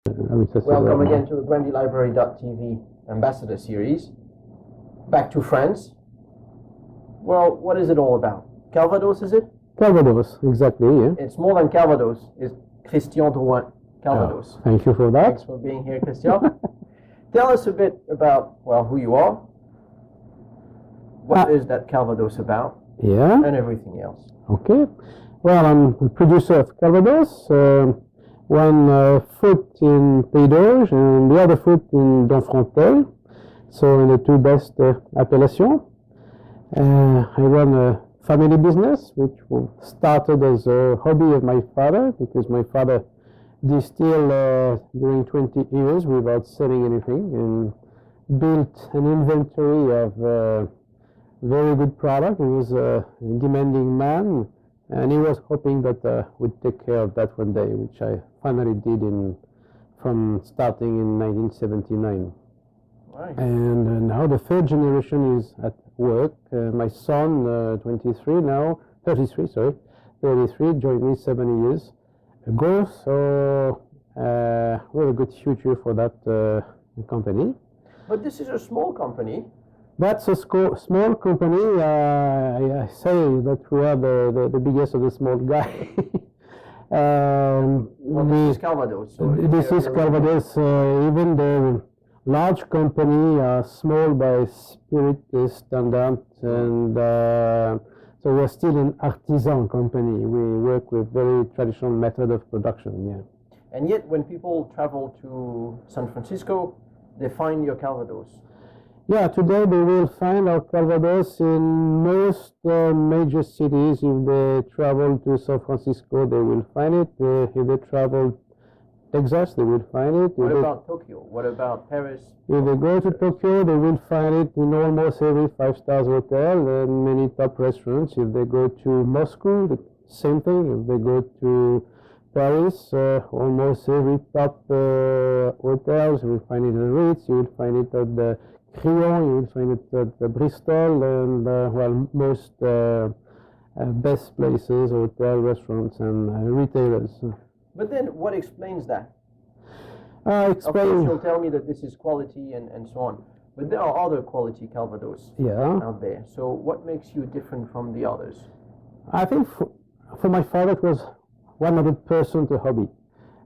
Welcome again to the GrandyLibrary.tv Ambassador Series. Back to France. Well, what is it all about? Calvados, is it? Calvados, exactly, yeah. It's more than Calvados. It's Christian Drouin, Calvados. Oh, thank you for that. Thanks for being here, Christian. Tell us a bit about, well, who you are. What is that Calvados about? Yeah. And everything else. Okay. Well, I'm the producer of Calvados. One foot in Pays d'Auge and the other foot in Drouin, so in the two best appellations. I run a family business which started as a hobby of my father, because my father distilled during 20 years without selling anything and built an inventory of very good product. He was a demanding man, and he was hoping that we'd take care of that one day, which I finally did from starting in 1979. Right. And now the third generation is at work. My son, 33 now, 33, sorry, 33, joined me 7 years ago. So we have a good future for that company. But this is a small company. That's a small company. I say that we are the biggest of the small guy. Well, this is Calvados. So this is Calvados. Even the large company are small by spirit standard, and so we're still an artisan company. We work with very traditional method of production. Yeah. And yet, when people travel to San Francisco, they find your Calvados. Yeah, today they will find our Calvados in most major cities. If they travel to San Francisco, they will find it. If they travel to Texas, they will find it. What about Tokyo? What about Paris? If they go to Tokyo, they will find it in almost every 5-star hotel and many top restaurants. If they go to Moscow, the same thing. If they go to Paris, almost every top hotels. You will find it at the Ritz, you will find it at the Crillon, you will find it at the Bristol, and well, most best places, hotel, restaurants, and retailers. But then, what explains that? Of course, you'll tell me that this is quality and so on. But there are other quality Calvados out there. So what makes you different from the others? I think for my father it was 100% a hobby.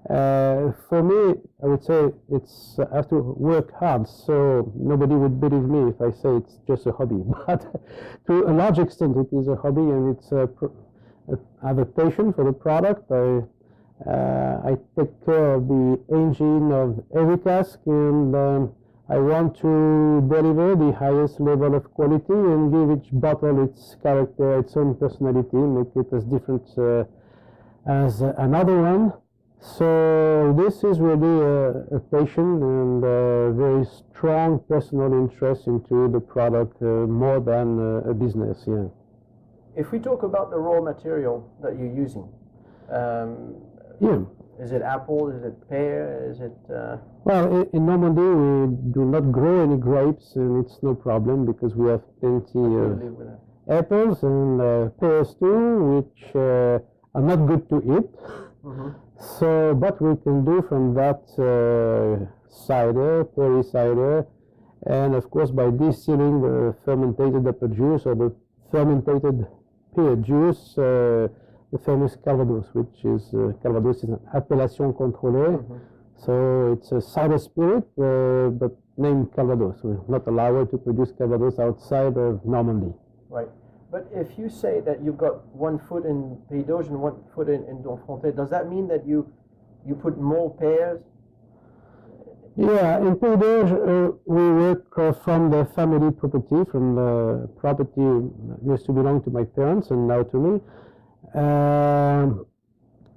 For me, I would say I have to work hard, so nobody would believe me if I say it's just a hobby. But to a large extent, it is a hobby, and it's I have a passion for the product. I take care of the engine of every cask, and I want to deliver the highest level of quality and give each bottle its character, its own personality, make it as different as another one. So this is really a passion and a very strong personal interest into the product, more than a business. Yeah. If we talk about the raw material that you're using, is it apple? Is it pear? Is it? Well, in Normandy we do not grow any grapes, and it's no problem because we have plenty of apples and pears too, which are not good to eat. Mm-hmm. So, but we can do from that cider, perry cider, and of course by distilling the fermented apple juice or the fermented pear juice, the famous Calvados, which is Calvados is an appellation contrôlée. Mm-hmm. So it's a cider spirit, but named Calvados. We're not allowed to produce Calvados outside of Normandy. Right. But if you say that you've got 1 foot in Pays d'Auge and 1 foot in Drouin, does that mean that you put more pears? Yeah, in Pays d'Auge we work from the family property, from the property used to belong to my parents and now to me.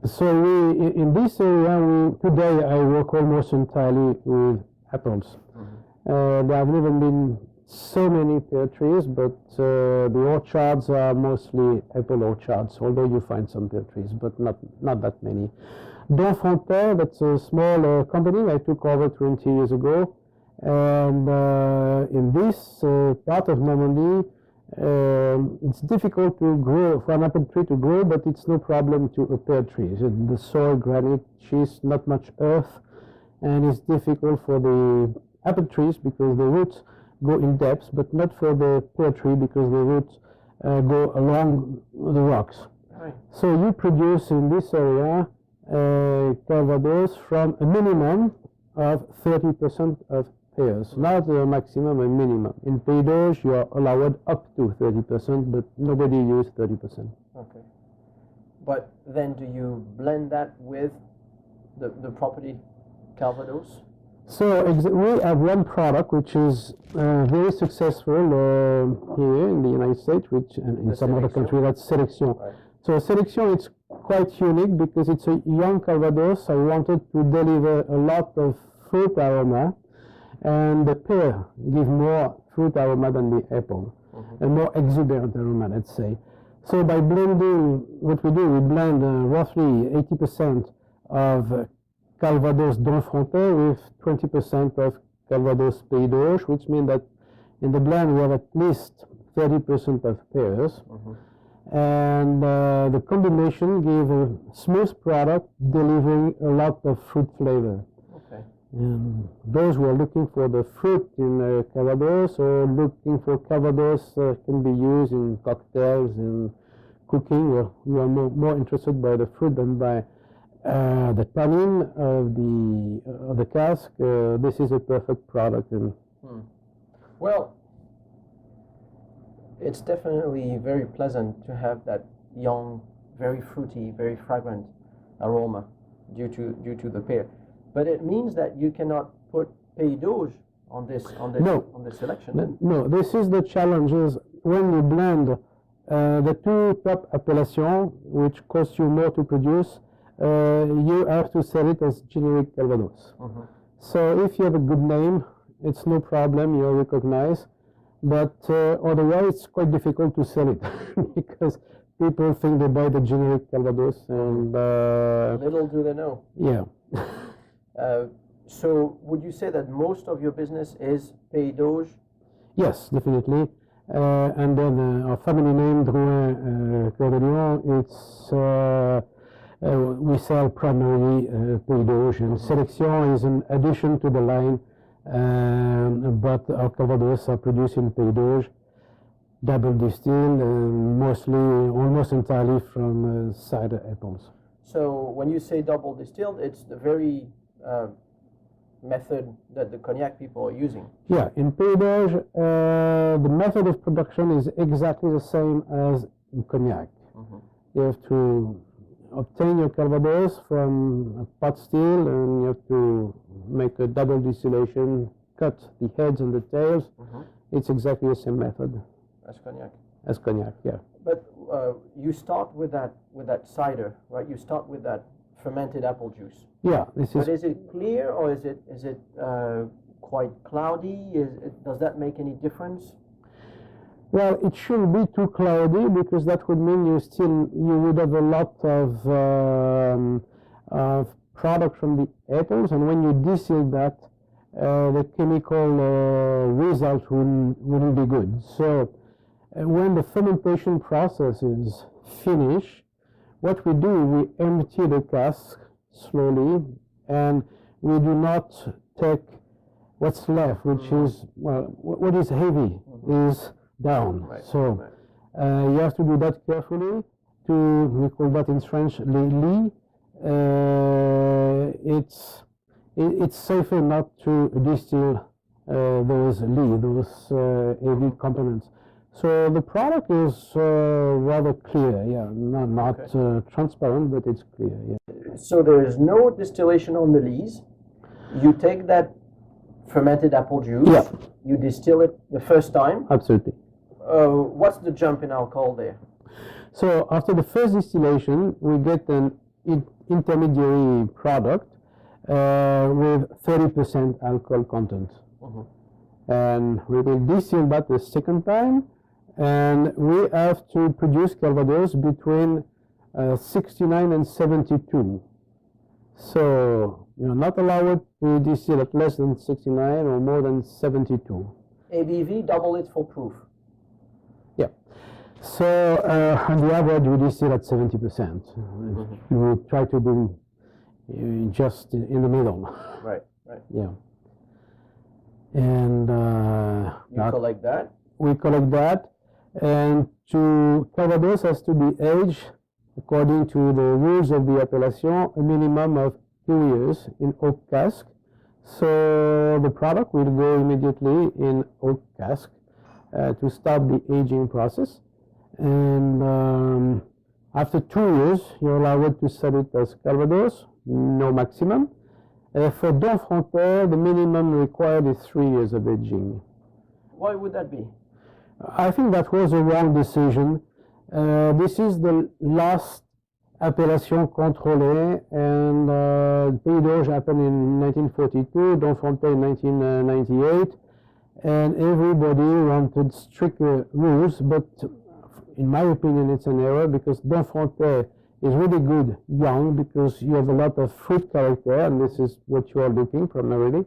So in this area, today I work almost entirely with apples. Mm-hmm. There have never been so many pear trees, but the orchards are mostly apple orchards, although you find some pear trees, but not that many. Drouin, that's a small company I took over 20 years ago, and in this part of Normandy, it's difficult to grow, for an apple tree to grow, but it's no problem to a pear tree. The soil, granite, schist, not much earth, and it's difficult for the apple trees because the roots go in depth, but not for the pear tree because the roots go along the rocks. Right. So you produce in this area Calvados from a minimum of 30% of pears, not a maximum, a minimum. In Pays d'Auge, you are allowed up to 30%, but nobody uses 30%. Okay. But then do you blend that with the property Calvados? So we have one product which is very successful here in the United States, which and in some other countries, that's Sélection. Right. So Sélection, it's quite unique because it's a young Calvados. I wanted to deliver a lot of fruit aroma, and the pear give more fruit aroma than the apple, a more exuberant aroma, let's say. So by blending, what we do, we blend roughly 80% of Calvados Drouin-Frontais with 20% of Calvados Pays d'Auge, which means that in the blend we have at least 30% of pears. And the combination gives a smooth product delivering a lot of fruit flavor. Okay. And those who are looking for the fruit in Calvados or looking for Calvados can be used in cocktails and cooking, or you are more interested by the fruit than by the tannin of the cask. This is a perfect product. And Well, it's definitely very pleasant to have that young, very fruity, very fragrant aroma due to the pear. But it means that you cannot put Pays d'Auge on this selection. No, this is the challenge. Is when you blend the two top appellations, which cost you more to produce, you have to sell it as generic Calvados. So if you have a good name, it's no problem, you're recognized. But otherwise, it's quite difficult to sell it because people think they buy the generic Calvados, and little do they know. Yeah. So would you say that most of your business is Pays d'Auge? Yes, definitely. And then our family name, Drouin-video-1.mp4, it's we sell primarily Pays d'Auge, and Sélection is an addition to the line. But our Calvados are produced in Pays d'Auge, double distilled, mostly, almost entirely from cider apples. So when you say double distilled, it's the very method that the cognac people are using. Yeah, in Pays d'Auge, the method of production is exactly the same as in cognac. You have to obtain your Calvados from a pot still, and you have to make a double distillation, cut the heads and the tails. It's exactly the same method as cognac. As cognac, yeah. But you start with that cider, right? You start with that fermented apple juice. Yeah, But is it clear, or is it quite cloudy? Does that make any difference? Well, it shouldn't be too cloudy because that would mean you would have a lot of product from the apples, and when you distill that, the chemical result wouldn't be good. So when the fermentation process is finished, what we do, we empty the cask slowly, and we do not take what's left, which is, well, what is heavy is down. Right. So you have to do that carefully. We call that in French les lits. It's safer not to distill those lits, those heavy components. So the product is rather clear, yeah, not transparent, but it's clear, yeah. So there is no distillation on the lees. You take that fermented apple juice, you distill it the first time. Absolutely. What's the jump in alcohol there? So after the first distillation, we get an intermediary product with 30% alcohol content. And we will distill that the second time, and we have to produce Calvados between 69 and 72. So you're not allowed to distill at less than 69 or more than 72. ABV, double it for proof. Yeah. So on the average, we distill at 70%. We try to be just in the middle. Right. Right. Yeah. And you collect that? We collect that, and Calvados has to be aged according to the rules of the appellation, a minimum of 2 years in oak cask. So the product will go immediately in oak cask to start the aging process. And after 2 years, you're allowed to sell it as Calvados, no maximum. For Drouin-Frontais, the minimum required is 3 years of aging. Why would that be? I think that was a wrong decision. This is the last appellation contrôlée, and Pays d'Auge happened in 1942, Drouin-Frontais in 1998, and everybody wanted stricter rules, but in my opinion it's an error, because Drouin-Frontais is really good young, because you have a lot of fruit character, and this is what you are looking primarily,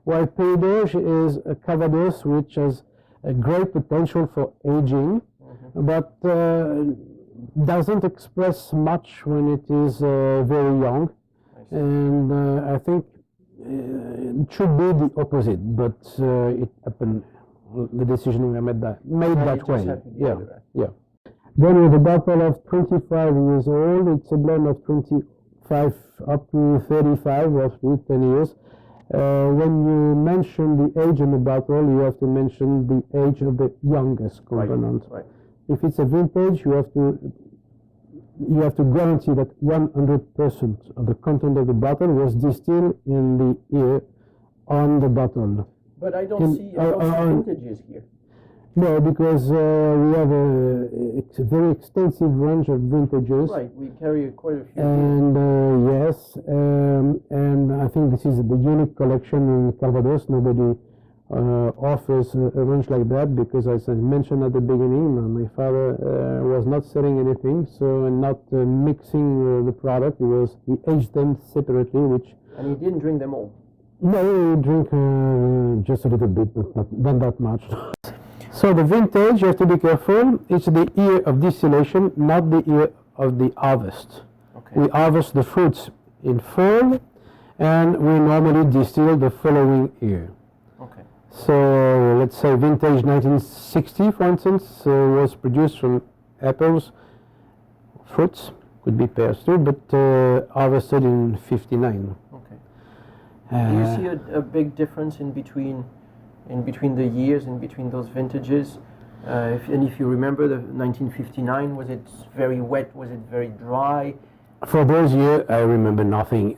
while Pays d'Auge is a Calvados which has a great potential for aging, but doesn't express much when it is very young, and I think it should be the opposite, but it happened, the decision we made that way. Yeah. Then with a bottle of 25 years old, it's a blend of 25 up to 35, roughly 10 years. When you mention the age on the bottle, you have to mention the age of the youngest component. Right. If it's a vintage, you have to guarantee that 100% of the content of the bottle was distilled in the year on the bottle. But I don't see vintages here. No, because we have a very extensive range of vintages. Right, we carry quite a few. And yes, and I think this is the unique collection in Calvados. Nobody offers a range like that, because, as I mentioned at the beginning, my father was not selling anything, so not mixing the product. He aged them separately, And he didn't drink them all? No, he drank just a little bit, but not that much. So the vintage, you have to be careful, it's the year of distillation, not the year of the harvest. Okay. We harvest the fruits in fall, and we normally distill the following year. Okay. So let's say vintage 1960, for instance, was produced from apples, fruits, could be pears too, but harvested in 59. Okay. Do you see a big difference in between the years, in between those vintages? If you remember, the 1959, was it very wet? Was it very dry? For those years, I remember nothing.